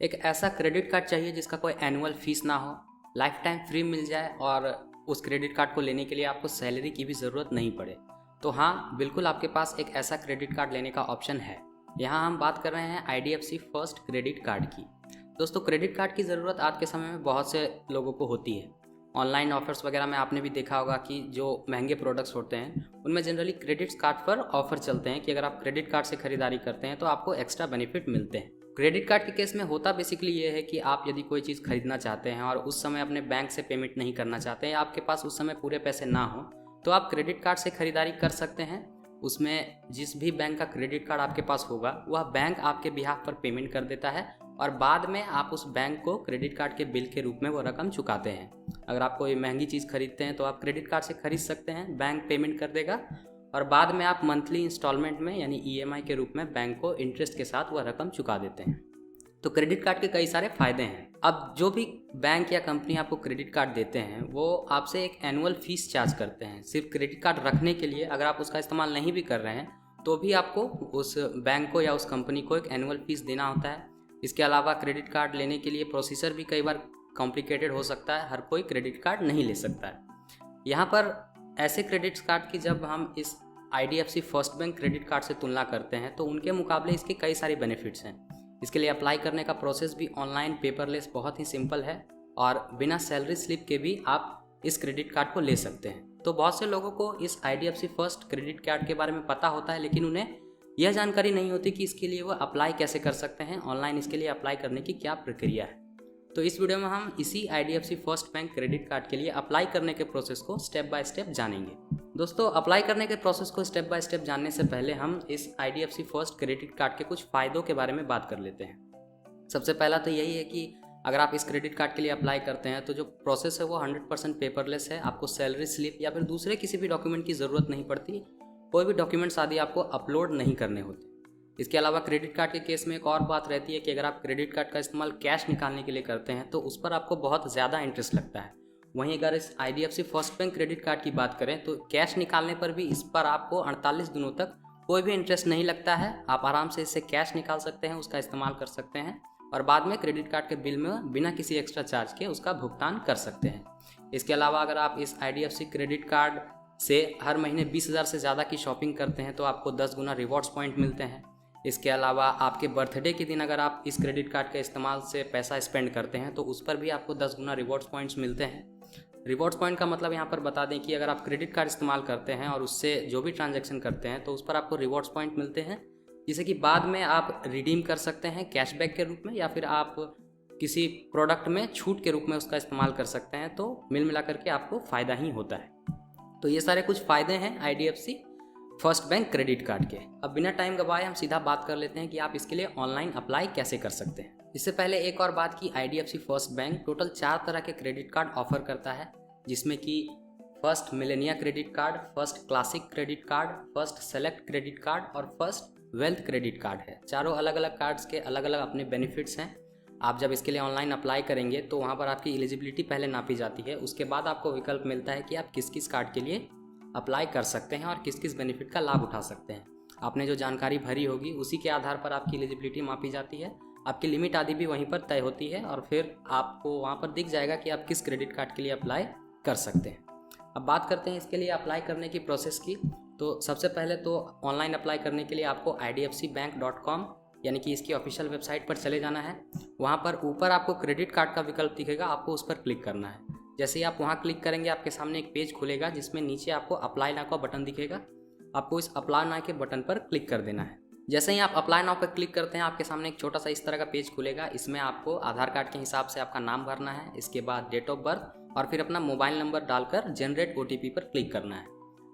एक ऐसा credit card चाहिए जिसका कोई एनुअल फीस ना हो, लाइफ टाइम फ्री मिल जाए और उस क्रेडिट कार्ड को लेने के लिए आपको सैलरी की भी ज़रूरत नहीं पड़े। तो हाँ, बिल्कुल आपके पास एक ऐसा क्रेडिट कार्ड लेने का ऑप्शन है। यहाँ हम बात कर रहे हैं IDFC फर्स्ट क्रेडिट कार्ड की। दोस्तों, क्रेडिट कार्ड की ज़रूरत आज के समय में बहुत से लोगों को होती है। ऑनलाइन ऑफर्स वगैरह में आपने भी देखा होगा कि जो महंगे प्रोडक्ट्स होते हैं उनमें जनरली क्रेडिट कार्ड पर ऑफर चलते हैं कि अगर आप क्रेडिट कार्ड से खरीदारी करते हैं तो आपको एक्स्ट्रा बेनिफिट मिलते हैं। क्रेडिट कार्ड के केस में होता बेसिकली ये है कि आप यदि कोई चीज़ खरीदना चाहते हैं और उस समय अपने बैंक से पेमेंट नहीं करना चाहते हैं, आपके पास उस समय पूरे पैसे ना हो, तो आप क्रेडिट कार्ड से खरीदारी कर सकते हैं। उसमें जिस भी बैंक का क्रेडिट कार्ड आपके पास होगा वह बैंक आपके बिहाफ पर पेमेंट कर देता है और बाद में आप उस बैंक को क्रेडिट कार्ड के बिल के रूप में वो रकम चुकाते हैं। अगर आप कोई महंगी चीज़ खरीदते हैं तो आप क्रेडिट कार्ड से खरीद सकते हैं, बैंक पेमेंट कर देगा और बाद में आप मंथली इंस्टॉलमेंट में यानी EMI के रूप में बैंक को इंटरेस्ट के साथ वह रकम चुका देते हैं। तो क्रेडिट कार्ड के कई सारे फ़ायदे हैं। अब जो भी बैंक या कंपनी आपको क्रेडिट कार्ड देते हैं वो आपसे एक एनुअल फीस चार्ज करते हैं सिर्फ क्रेडिट कार्ड रखने के लिए। अगर आप उसका इस्तेमाल नहीं भी कर रहे हैं तो भी आपको उस बैंक को या उस कंपनी को एक एनुअल फीस देना होता है। इसके अलावा क्रेडिट कार्ड लेने के लिए प्रोसीजर भी कई बार कॉम्प्लिकेटेड हो सकता है, हर कोई क्रेडिट कार्ड नहीं ले सकता है। यहाँ पर ऐसे क्रेडिट कार्ड की जब हम इस IDFC first bank credit card से तुलना करते हैं तो उनके मुकाबले इसके कई सारे बेनिफिट्स हैं। इसके लिए अप्लाई करने का प्रोसेस भी ऑनलाइन पेपरलेस बहुत ही सिंपल है और बिना सैलरी स्लिप के भी आप इस क्रेडिट कार्ड को ले सकते हैं। तो बहुत से लोगों को इस IDFC फर्स्ट क्रेडिट कार्ड के बारे में पता होता है, लेकिन उन्हें यह जानकारी नहीं होती कि इसके लिए वो अप्लाई कैसे कर सकते हैं, ऑनलाइन इसके लिए अप्लाई करने की क्या प्रक्रिया है। तो इस वीडियो में हम इसी IDFC first bank credit card के लिए अप्लाई करने के प्रोसेस को स्टेप बाय स्टेप जानेंगे। दोस्तों, अप्लाई करने के प्रोसेस को स्टेप बाय स्टेप जानने से पहले हम इस IDFC फर्स्ट क्रेडिट कार्ड के कुछ फ़ायदों के बारे में बात कर लेते हैं। सबसे पहला तो यही है कि अगर आप इस क्रेडिट कार्ड के लिए अप्लाई करते हैं तो जो प्रोसेस है वो 100% पेपरलेस है। आपको सैलरी स्लिप या फिर दूसरे किसी भी डॉक्यूमेंट की ज़रूरत नहीं पड़ती, कोई भी डॉक्यूमेंट्स आदि आपको अपलोड नहीं करने होते। इसके अलावा क्रेडिट कार्ड के केस में एक और बात रहती है कि अगर आप क्रेडिट कार्ड का इस्तेमाल कैश निकालने के लिए करते हैं तो उस पर आपको बहुत ज़्यादा इंटरेस्ट लगता है। वहीं अगर इस IDFC first bank credit card की बात करें तो कैश निकालने पर भी इस पर आपको 48 दिनों तक कोई भी इंटरेस्ट नहीं लगता है। आप आराम से इससे कैश निकाल सकते हैं, उसका इस्तेमाल कर सकते हैं और बाद में क्रेडिट कार्ड के बिल में बिना किसी एक्स्ट्रा चार्ज के उसका भुगतान कर सकते हैं। इसके अलावा अगर आप इस IDFC क्रेडिट कार्ड से हर महीने 20,000 से ज़्यादा की शॉपिंग करते हैं तो आपको 10 गुना रिवॉर्ड्स पॉइंट मिलते हैं। इसके अलावा आपके बर्थडे के दिन अगर आप इस क्रेडिट कार्ड के इस्तेमाल से पैसा स्पेंड करते हैं तो उस पर भी आपको 10 गुना रिवॉर्ड्स पॉइंट्स मिलते हैं। रिवॉर्ड्स पॉइंट का मतलब यहाँ पर बता दें कि अगर आप क्रेडिट कार्ड इस्तेमाल करते हैं और उससे जो भी ट्रांजैक्शन करते हैं तो उस पर आपको रिवॉर्ड्स पॉइंट मिलते हैं, जिसे कि बाद में आप रिडीम कर सकते हैं कैशबैक के रूप में या फिर आप किसी प्रोडक्ट में छूट के रूप में उसका इस्तेमाल कर सकते हैं। तो मिल मिला करके आपको फ़ायदा ही होता है। तो ये सारे कुछ फ़ायदे हैं IDFC first bank credit card के। अब बिना टाइम गवाए हम सीधा बात कर लेते हैं कि आप इसके लिए ऑनलाइन अप्लाई कैसे कर सकते हैं। इससे पहले एक और बात कि IDFC फर्स्ट बैंक टोटल 4 तरह के क्रेडिट कार्ड ऑफर करता है, जिसमें कि first Melania credit card, first classic credit card, first select credit card और फर्स्ट वेल्थ क्रेडिट कार्ड है। चारों अलग अलग कार्ड्स के अलग अलग अपने बेनिफिट्स हैं। आप जब इसके लिए ऑनलाइन अप्लाई करेंगे तो वहाँ पर आपकी एलिजिबिलिटी पहले नापी जाती है, उसके बाद आपको विकल्प मिलता है कि आप किस किस कार्ड के लिए अप्लाई कर सकते हैं और किस किस बेनिफिट का लाभ उठा सकते हैं। आपने जो जानकारी भरी होगी उसी के आधार पर आपकी एलिजिबिलिटी मापी जाती है, आपकी लिमिट आदि भी वहीं पर तय होती है और फिर आपको वहाँ पर दिख जाएगा कि आप किस क्रेडिट कार्ड के लिए अप्लाई कर सकते हैं। अब बात करते हैं इसके लिए अप्लाई करने की प्रोसेस की। तो सबसे पहले तो ऑनलाइन अप्लाई करने के लिए आपको idfcbank.com यानी कि इसकी ऑफिशियल वेबसाइट पर चले जाना है। वहाँ पर ऊपर आपको क्रेडिट कार्ड का विकल्प दिखेगा, आपको उस पर क्लिक करना है। जैसे ही आप वहाँ क्लिक करेंगे आपके सामने एक पेज खुलेगा जिसमें नीचे आपको अप्लाई नाउ का बटन दिखेगा। आपको इस अप्लाई नाउ के बटन पर क्लिक कर देना है। जैसे ही आप अप्लाई नाउ पर क्लिक करते हैं आपके सामने एक छोटा सा इस तरह का पेज खुलेगा। इसमें आपको आधार कार्ड के हिसाब से आपका नाम भरना है, इसके बाद डेट ऑफ बर्थ और फिर अपना मोबाइल नंबर डालकर जनरेट OTP पर क्लिक करना है।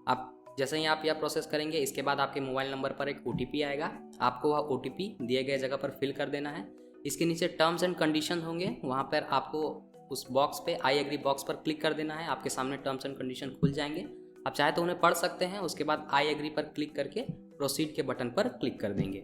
आप जैसे ही आप यह प्रोसेस करेंगे इसके बाद आपके मोबाइल नंबर पर एक OTP आएगा। आपको वह OTP दिए गए जगह पर फिल कर देना है। इसके नीचे टर्म्स एंड कंडीशन होंगे, वहाँ पर आपको उस बॉक्स पे आई एग्री बॉक्स पर क्लिक कर देना है। आपके सामने टर्म्स एंड कंडीशन खुल जाएंगे, आप चाहे तो उन्हें पढ़ सकते हैं। उसके बाद आई एग्री पर क्लिक करके प्रोसीड के बटन पर क्लिक कर देंगे।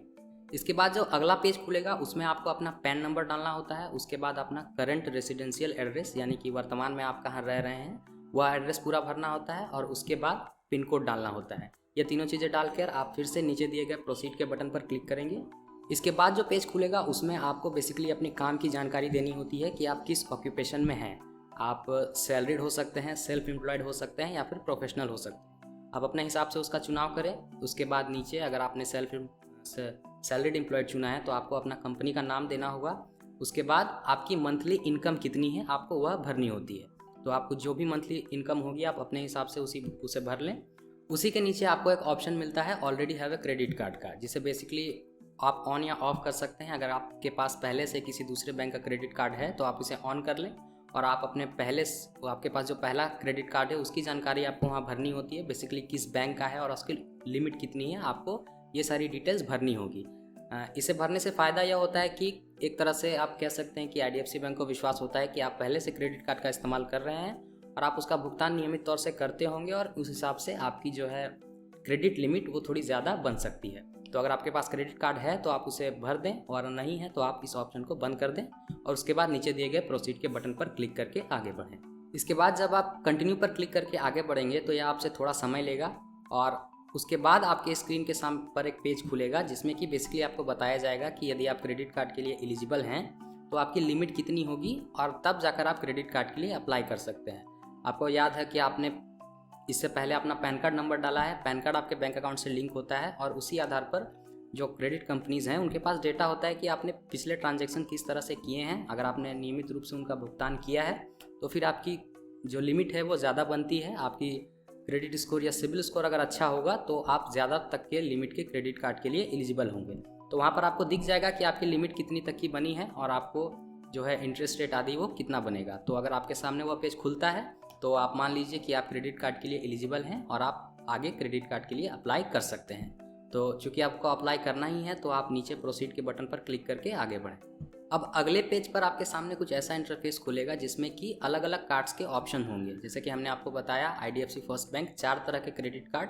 इसके बाद जो अगला पेज खुलेगा उसमें आपको अपना पैन नंबर डालना होता है। उसके बाद अपना करंट रेसिडेंशियल एड्रेस यानी कि वर्तमान में आप कहाँ रह रहे हैं वह एड्रेस पूरा भरना होता है और उसके बाद पिन कोड डालना होता है। ये तीनों चीज़ें डालकर आप फिर से नीचे दिए गए प्रोसीड के बटन पर क्लिक करेंगे। इसके बाद जो पेज खुलेगा उसमें आपको बेसिकली अपने काम की जानकारी देनी होती है कि आप किस ऑक्यूपेशन में हैं। आप सैलरीड हो सकते हैं, सेल्फ एम्प्लॉयड हो सकते हैं या फिर प्रोफेशनल हो सकते हैं। आप अपने हिसाब से उसका चुनाव करें। उसके बाद नीचे अगर आपने सैलरीड एम्प्लॉयड चुना है तो आपको अपना कंपनी का नाम देना होगा। उसके बाद आपकी मंथली इनकम कितनी है आपको वह भरनी होती है। तो आपको जो भी मंथली इनकम होगी आप अपने हिसाब से उसे भर लें। उसी के नीचे आपको एक ऑप्शन मिलता है already have a credit card का, जिसे बेसिकली आप ऑन या ऑफ कर सकते हैं। अगर आपके पास पहले से किसी दूसरे बैंक का क्रेडिट कार्ड है तो आप उसे ऑन कर लें और आप अपने आपके पास जो पहला क्रेडिट कार्ड है उसकी जानकारी आपको वहाँ भरनी होती है। बेसिकली किस बैंक का है और उसकी लिमिट कितनी है, आपको ये सारी डिटेल्स भरनी होगी। इसे भरने से फ़ायदा यह होता है कि एक तरह से आप कह सकते हैं कि IDFC बैंक को विश्वास होता है कि आप पहले से क्रेडिट कार्ड का इस्तेमाल कर रहे हैं और आप उसका भुगतान नियमित तौर से करते होंगे और उस हिसाब से आपकी जो है क्रेडिट लिमिट वो थोड़ी ज़्यादा बन सकती है। तो अगर आपके पास क्रेडिट कार्ड है तो आप उसे भर दें और नहीं है तो आप इस ऑप्शन को बंद कर दें और उसके बाद नीचे दिए गए प्रोसीड के बटन पर क्लिक करके आगे बढ़ें। इसके बाद जब आप कंटिन्यू पर क्लिक करके आगे बढ़ेंगे तो यह आपसे थोड़ा समय लेगा और उसके बाद आपके स्क्रीन के सामने पर एक पेज खुलेगा जिसमें कि बेसिकली आपको बताया जाएगा कि यदि आप क्रेडिट कार्ड के लिए एलिजिबल हैं तो आपकी लिमिट कितनी होगी और तब जाकर आप क्रेडिट कार्ड के लिए अप्लाई कर सकते हैं। आपको याद है कि आपने इससे पहले अपना पैन कार्ड नंबर डाला है। पैन कार्ड आपके बैंक अकाउंट से लिंक होता है और उसी आधार पर जो क्रेडिट कंपनीज़ हैं उनके पास डेटा होता है कि आपने पिछले ट्रांजैक्शन किस तरह से किए हैं। अगर आपने नियमित रूप से उनका भुगतान किया है तो फिर आपकी जो लिमिट है वो ज़्यादा बनती है। आपकी क्रेडिट स्कोर या सिबिल स्कोर अगर अच्छा होगा तो आप ज़्यादा तक के लिमिट के क्रेडिट कार्ड के लिए एलिजिबल होंगे। तो वहाँ पर आपको दिख जाएगा कि आपकी लिमिट कितनी तक की बनी है और आपको जो है इंटरेस्ट रेट आदि वो कितना बनेगा। तो अगर आपके सामने वह पेज खुलता है तो आप मान लीजिए कि आप क्रेडिट कार्ड के लिए एलिजिबल हैं और आप आगे क्रेडिट कार्ड के लिए अप्लाई कर सकते हैं। तो चूँकि आपको अप्लाई करना ही है तो आप नीचे प्रोसीड के बटन पर क्लिक करके आगे बढ़ें। अब अगले पेज पर आपके सामने कुछ ऐसा इंटरफेस खुलेगा जिसमें कि अलग अलग कार्ड्स के ऑप्शन होंगे। जैसे कि हमने आपको बताया IDFC फर्स्ट बैंक 4 तरह के क्रेडिट कार्ड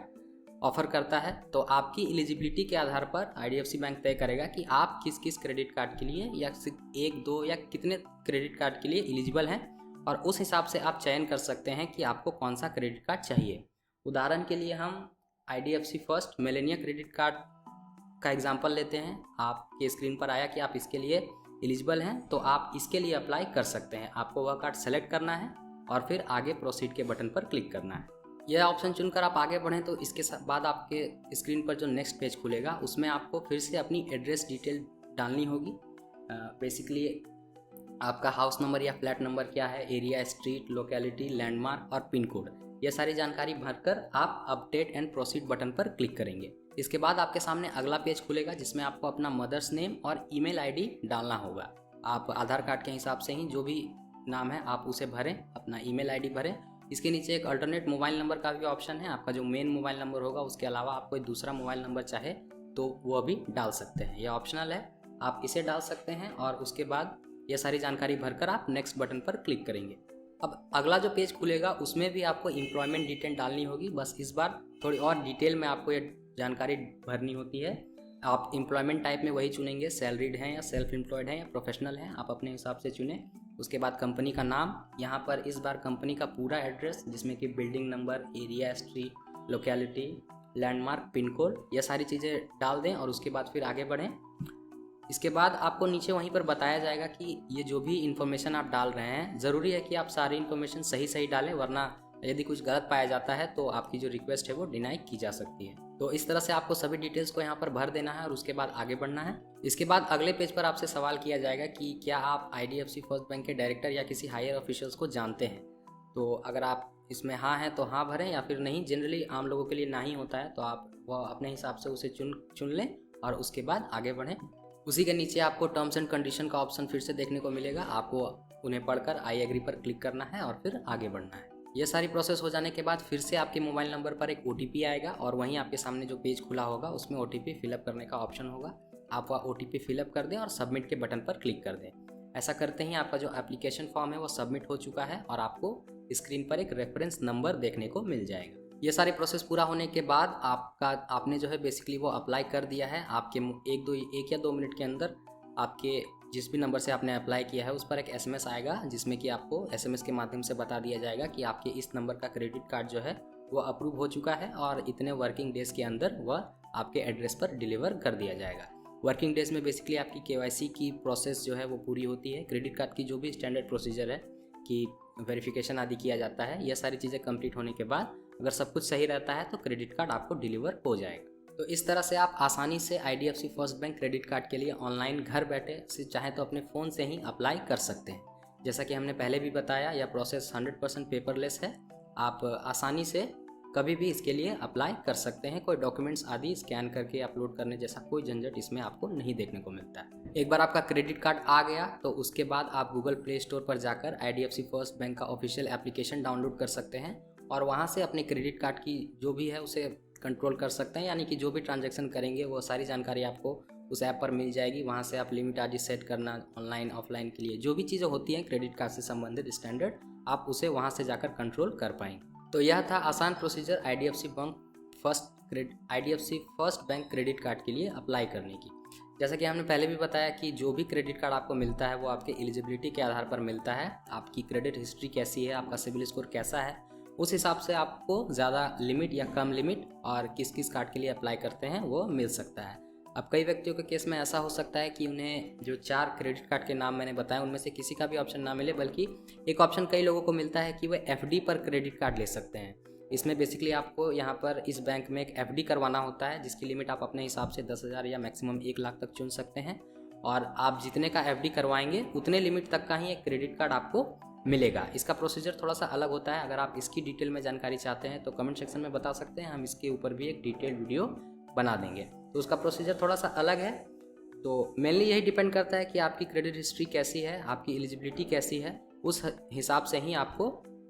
ऑफर करता है। तो आपकी एलिजिबिलिटी के आधार पर IDFC बैंक तय करेगा कि आप किस किस क्रेडिट कार्ड के लिए या सिर्फ 1, 2 या कितने क्रेडिट कार्ड के लिए एलिजिबल हैं और उस हिसाब से आप चयन कर सकते हैं कि आपको कौन सा क्रेडिट कार्ड चाहिए। उदाहरण के लिए हम IDFC first Melania credit card का एग्जाम्पल लेते हैं। आपके स्क्रीन पर आया कि आप इसके लिए एलिजिबल हैं तो आप इसके लिए अप्लाई कर सकते हैं। आपको वह कार्ड सेलेक्ट करना है और फिर आगे प्रोसीड के बटन पर क्लिक करना है। यह ऑप्शन चुनकर आप आगे बढ़ें तो इसके बाद आपके स्क्रीन पर जो नेक्स्ट पेज खुलेगा उसमें आपको फिर से अपनी एड्रेस डिटेल डालनी होगी। बेसिकली आपका हाउस नंबर या फ्लैट नंबर क्या है, एरिया, स्ट्रीट, लोकेलिटी, लैंडमार्क और पिन कोड, यह सारी जानकारी भरकर आप अपडेट एंड प्रोसीड बटन पर क्लिक करेंगे। इसके बाद आपके सामने अगला पेज खुलेगा जिसमें आपको अपना मदर्स नेम और ईमेल आईडी डालना होगा। आप आधार कार्ड के हिसाब से ही जो भी नाम है आप उसे भरें, अपना ईमेल आईडी भरें। इसके नीचे एक अल्टरनेट मोबाइल नंबर का भी ऑप्शन है। आपका जो मेन मोबाइल नंबर होगा उसके अलावा आप कोई दूसरा मोबाइल नंबर चाहे तो वह भी डाल सकते हैं। यह ऑप्शनल है, आप इसे डाल सकते हैं और उसके बाद यह सारी जानकारी भरकर आप नेक्स्ट बटन पर क्लिक करेंगे। अब अगला जो पेज खुलेगा उसमें भी आपको एम्प्लॉयमेंट डिटेल डालनी होगी। बस इस बार थोड़ी और डिटेल में आपको ये जानकारी भरनी होती है। आप एम्प्लॉयमेंट टाइप में वही चुनेंगे, सैलरीड हैं या सेल्फ एम्प्लॉयड हैं या प्रोफेशनल हैं, आप अपने हिसाब से चुनें। उसके बाद कंपनी का नाम, यहाँ पर इस बार कंपनी का पूरा एड्रेस जिसमें कि building number, area, street, locality, landmark, pin code, ये सारी चीज़ें डाल दें और उसके बाद फिर आगे बढ़ें। इसके बाद आपको नीचे वहीं पर बताया जाएगा कि ये जो भी इन्फॉर्मेशन आप डाल रहे हैं ज़रूरी है कि आप सारी इन्फॉर्मेशन सही डालें, वरना यदि कुछ गलत पाया जाता है तो आपकी जो रिक्वेस्ट है वो डिनाई की जा सकती है। तो इस तरह से आपको सभी डिटेल्स को यहाँ पर भर देना है और उसके बाद आगे बढ़ना है। इसके बाद अगले पेज पर आपसे सवाल किया जाएगा कि क्या आप IDFC फर्स्ट बैंक के डायरेक्टर या किसी हायर ऑफिशियल्स को जानते हैं। तो अगर आप इसमें हाँ हैं तो हाँ भरें या फिर नहीं। जनरली आम लोगों के लिए ना ही होता है तो आप वह अपने हिसाब से उसे चुन लें और उसके बाद आगे बढ़ें। उसी के नीचे आपको टर्म्स एंड कंडीशन का ऑप्शन फिर से देखने को मिलेगा। आपको उन्हें पढ़कर आई एग्री पर क्लिक करना है और फिर आगे बढ़ना है। यह सारी प्रोसेस हो जाने के बाद फिर से आपके मोबाइल नंबर पर एक OTP आएगा और वहीं आपके सामने जो पेज खुला होगा उसमें OTP फिलअप करने का ऑप्शन होगा। आप वह OTP फिलअप कर दें और सबमिट के बटन पर क्लिक कर दें। ऐसा करते ही आपका जो एप्लीकेशन फॉर्म है वो सबमिट हो चुका है और आपको स्क्रीन पर एक रेफरेंस नंबर देखने को मिल जाएगा। ये सारी प्रोसेस पूरा होने के बाद आपने जो है बेसिकली वो अप्लाई कर दिया है। आपके 1 या 2 मिनट के अंदर आपके जिस भी नंबर से आपने अप्लाई किया है उस पर एक SMS आएगा जिसमें कि आपको SMS के माध्यम से बता दिया जाएगा कि आपके इस नंबर का क्रेडिट कार्ड जो है वो अप्रूव हो चुका है और इतने वर्किंग डेज के अंदर वह आपके एड्रेस पर डिलीवर कर दिया जाएगा। वर्किंग डेज में बेसिकली आपकी KYC की प्रोसेस जो है वो पूरी होती है। क्रेडिट कार्ड की जो भी स्टैंडर्ड प्रोसीजर है कि वेरिफिकेशन आदि किया जाता है, यह सारी चीज़ें कंप्लीट होने के बाद अगर सब कुछ सही रहता है तो क्रेडिट कार्ड आपको डिलीवर हो जाएगा। तो इस तरह से आप आसानी से IDFC first bank credit card के लिए ऑनलाइन घर बैठे से चाहे तो अपने फ़ोन से ही अप्लाई कर सकते हैं। जैसा कि हमने पहले भी बताया, यह प्रोसेस 100% पेपरलेस है। आप आसानी से कभी भी इसके लिए अप्लाई कर सकते हैं। कोई डॉक्यूमेंट्स आदि स्कैन करके अपलोड करने जैसा कोई झंझट इसमें आपको नहीं देखने को मिलता है। एक बार आपका क्रेडिट कार्ड आ गया तो उसके बाद आप गूगल प्ले स्टोर पर जाकर IDFC फर्स्ट बैंक का ऑफिशियल एप्लीकेशन डाउनलोड कर सकते हैं और वहाँ से अपने क्रेडिट कार्ड की जो भी है उसे कंट्रोल कर सकते हैं। यानी कि जो भी ट्रांजैक्शन करेंगे वो सारी जानकारी आपको उस ऐप पर मिल जाएगी। वहाँ से आप लिमिट आदि सेट करना, ऑनलाइन ऑफलाइन के लिए जो भी चीज़ें होती हैं क्रेडिट कार्ड से संबंधित स्टैंडर्ड, आप उसे वहाँ से जाकर कंट्रोल कर पाएंगे। तो यह था आसान procedure IDFC first bank credit card के लिए अप्लाई करने की। जैसा कि हमने पहले भी बताया कि जो भी क्रेडिट कार्ड आपको मिलता है वो आपके एलिजिबिलिटी के आधार पर मिलता है। आपकी क्रेडिट हिस्ट्री कैसी है, आपका सिबिल स्कोर कैसा है, उस हिसाब से आपको ज़्यादा लिमिट या कम लिमिट और किस किस कार्ड के लिए अप्लाई करते हैं वो मिल सकता है। अब कई व्यक्तियों के केस में ऐसा हो सकता है कि उन्हें जो 4 क्रेडिट कार्ड के नाम मैंने बताया उनमें से किसी का भी ऑप्शन ना मिले, बल्कि एक ऑप्शन कई लोगों को मिलता है कि वे FD पर क्रेडिट कार्ड ले सकते हैं। इसमें बेसिकली आपको यहाँ पर इस बैंक में एक FD करवाना होता है जिसकी लिमिट आप अपने हिसाब से 10,000 या मैक्सिमम 1 लाख तक चुन सकते हैं और आप जितने का FD करवाएंगे उतने लिमिट तक का ही एक क्रेडिट कार्ड आपको मिलेगा। इसका प्रोसीजर थोड़ा सा अलग होता है। अगर आप इसकी डिटेल में जानकारी चाहते हैं तो कमेंट सेक्शन में बता सकते हैं, हम इसके ऊपर भी एक डिटेल वीडियो बना देंगे। तो उसका प्रोसीजर थोड़ा सा अलग है। तो मेनली यही डिपेंड करता है कि आपकी क्रेडिट हिस्ट्री कैसी है, आपकी एलिजिबिलिटी कैसी है, उस हिसाब से ही आपको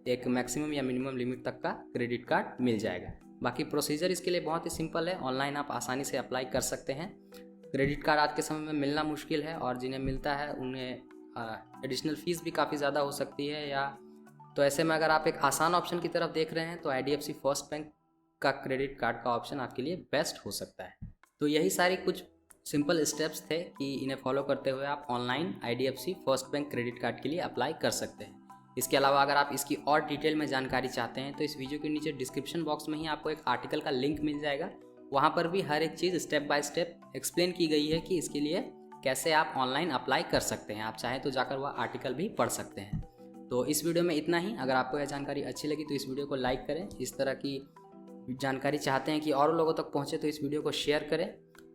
एक मैक्सिमम या मिनिमम लिमिट तक का क्रेडिट कार्ड मिल जाएगा। बाकी प्रोसीजर इसके लिए बहुत ही सिंपल है। ऑनलाइन आप आसानी से अप्लाई कर सकते हैं। क्रेडिट कार्ड आज के समय में मिलना मुश्किल है और जिन्हें मिलता है उन्हें एडिशनल फ़ीस भी काफ़ी ज़्यादा हो सकती है या तो ऐसे में अगर आप एक आसान ऑप्शन की तरफ देख रहे हैं तो IDFC फर्स्ट बैंक का क्रेडिट कार्ड का ऑप्शन आपके लिए बेस्ट हो सकता है। तो यही सारी कुछ सिंपल स्टेप्स थे कि इन्हें फॉलो करते हुए आप online IDFC first bank credit card के लिए अप्लाई कर सकते हैं। इसके अलावा अगर आप इसकी और डिटेल में जानकारी चाहते हैं तो इस वीडियो के नीचे डिस्क्रिप्शन बॉक्स में ही आपको एक आर्टिकल का लिंक मिल जाएगा। वहाँ पर भी हर एक चीज़ स्टेप बाय स्टेप एक्सप्लेन की गई है कि इसके लिए कैसे आप ऑनलाइन अप्लाई कर सकते हैं। आप चाहें तो जाकर वह आर्टिकल भी पढ़ सकते हैं। तो इस वीडियो में इतना ही। अगर आपको यह जानकारी अच्छी लगी तो इस वीडियो को लाइक करें। इस तरह की जानकारी चाहते हैं कि और लोगों तक पहुँचे तो इस वीडियो को शेयर करें।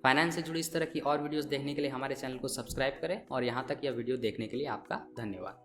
फाइनेंस से जुड़ी इस तरह की और वीडियोस देखने के लिए हमारे चैनल को सब्सक्राइब करें और यहाँ तक यह वीडियो देखने के लिए आपका धन्यवाद।